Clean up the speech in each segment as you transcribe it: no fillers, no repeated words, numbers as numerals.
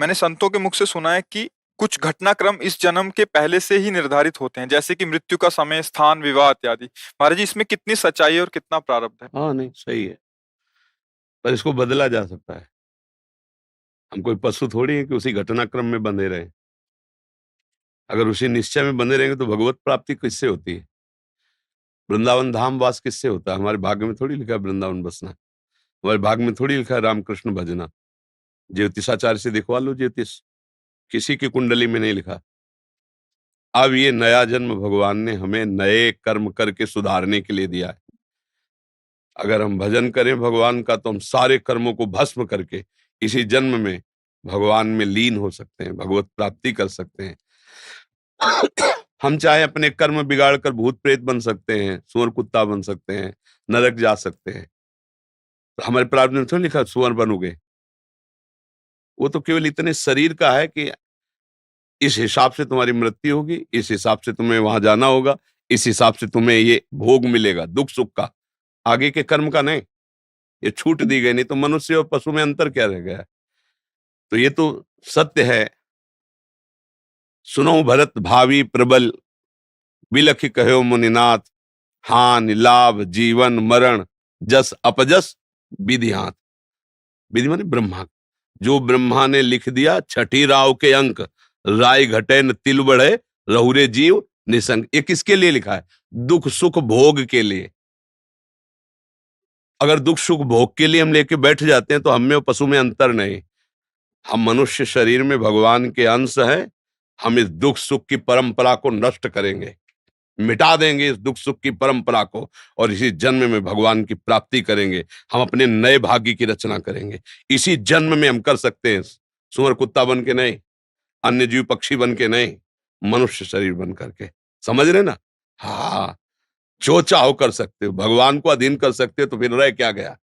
मैंने संतों के मुख से सुना है कि कुछ घटनाक्रम इस जन्म के पहले से ही निर्धारित होते हैं, जैसे कि मृत्यु का समय, स्थान, विवाह इत्यादि। महाराज जी, इसमें कितनी सच्चाई है और कितना प्रारब्ध है? हाँ, नहीं सही है, पर इसको बदला जा सकता है। हम कोई पशु थोड़ी है कि उसी घटनाक्रम में बंधे रहे। अगर उसी निश्चय में बंधे रहेंगे तो भगवत प्राप्ति किससे होती है? वृंदावन धाम वास किससे होता है? हमारे भाग्य में थोड़ी लिखा है वृंदावन बसना। हमारे भाग्य में थोड़ी लिखा है रामकृष्ण भजना। ज्योतिषाचार्य से दिखवा लो ज्योतिष, किसी की कुंडली में नहीं लिखा। अब ये नया जन्म भगवान ने हमें नए कर्म करके सुधारने के लिए दिया है। अगर हम भजन करें भगवान का तो हम सारे कर्मों को भस्म करके इसी जन्म में भगवान में लीन हो सकते हैं, भगवत प्राप्ति कर सकते हैं। हम चाहे अपने कर्म बिगाड़ कर भूत प्रेत बन सकते हैं, सुअर कुत्ता बन सकते हैं, नरक जा सकते हैं। तो हमारे प्रारब्ध में थोड़ी लिखा सुअर बनोगे। वो तो केवल इतने शरीर का है कि इस हिसाब से तुम्हारी मृत्यु होगी, इस हिसाब से तुम्हें वहां जाना होगा, इस हिसाब से तुम्हें ये भोग मिलेगा दुख सुख का, आगे के कर्म का नहीं। ये छूट दी गई, नहीं तो मनुष्य और पशु में अंतर क्या रह गया है? तो ये तो सत्य है। सुनो भरत भावी प्रबल, बिलखि कहो मुनिनाथ, हानि लाभ जीवन मरण, जस अपजस विधि हाथ। विधि माने ब्रह्मा। जो ब्रह्मा ने लिख दिया छठी राव के अंक, राय घटे न तिल बढ़े, रहुरे जीव निसंग। ये किसके लिए लिखा है? दुख सुख भोग के लिए। अगर दुख सुख भोग के लिए हम लेके बैठ जाते हैं तो हम में और पशु में अंतर नहीं। हम मनुष्य शरीर में भगवान के अंश हैं। हम इस दुख सुख की परंपरा को नष्ट करेंगे, मिटा देंगे इस दुख सुख की परंपरा को, और इसी जन्म में भगवान की प्राप्ति करेंगे। हम अपने नए भाग्य की रचना करेंगे। इसी जन्म में हम कर सकते हैं, सुअर कुत्ता बन के नहीं, अन्य जीव पक्षी बन के नहीं, मनुष्य शरीर बन करके। समझ रहे ना? हाँ, जो चाहो कर सकते हो, भगवान को अधीन कर सकते हो, तो फिर रह क्या गया?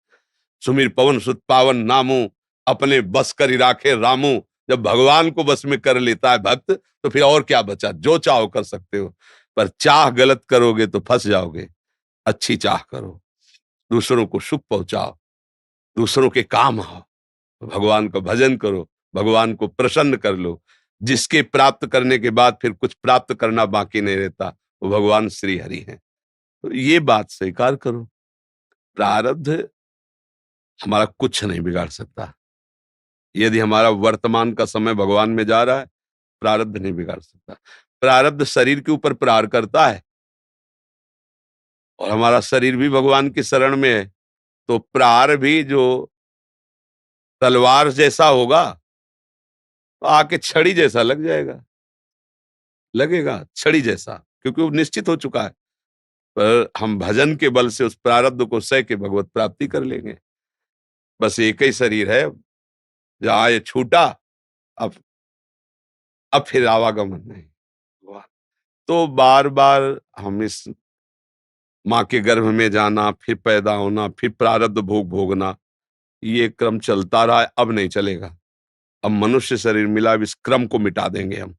सुमिर पवन सुत पावन नामू, अपने बस कर ही राखे रामू। जब भगवान को बस में कर लेता है भक्त, तो फिर और क्या बचा? जो चाहो कर सकते हो, पर चाह गलत करोगे तो फंस जाओगे। अच्छी चाह करो, दूसरों को सुख पहुंचाओ, दूसरों के काम आओ, भगवान का भजन करो, भगवान को प्रसन्न कर लो। जिसके प्राप्त करने के बाद फिर कुछ प्राप्त करना बाकी नहीं रहता, वो भगवान श्री हरि हैं। तो ये बात स्वीकार करो। प्रारब्ध हमारा कुछ नहीं बिगाड़ सकता। यदि हमारा वर्तमान का समय भगवान में जा रहा है, प्रारब्ध नहीं बिगाड़ सकता। प्रारब्ध शरीर के ऊपर प्रहार करता है, और हमारा शरीर भी भगवान की शरण में है, तो प्रहार भी जो तलवार जैसा होगा, तो आके छड़ी जैसा लग जाएगा, लगेगा छड़ी जैसा, क्योंकि वो निश्चित हो चुका है। पर हम भजन के बल से उस प्रारब्ध को सह के भगवत प्राप्ति कर लेंगे। बस एक ही शरीर है, जहां ये छूटा, अब अब फिर आवागमन नहीं। वाह। तो बार बार हम इस माँ के गर्भ में जाना, फिर पैदा होना, फिर प्रारब्ध भोग भोगना, ये क्रम चलता रहा है, अब नहीं चलेगा। अब मनुष्य शरीर मिला, अब इस क्रम को मिटा देंगे हम।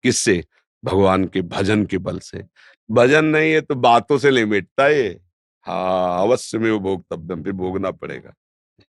किससे? भगवान के भजन के बल से। भजन नहीं है तो बातों से नहीं मिटता ये। हाँ, अवश्य में वो भोगतव्यम, फिर भोगना पड़ेगा।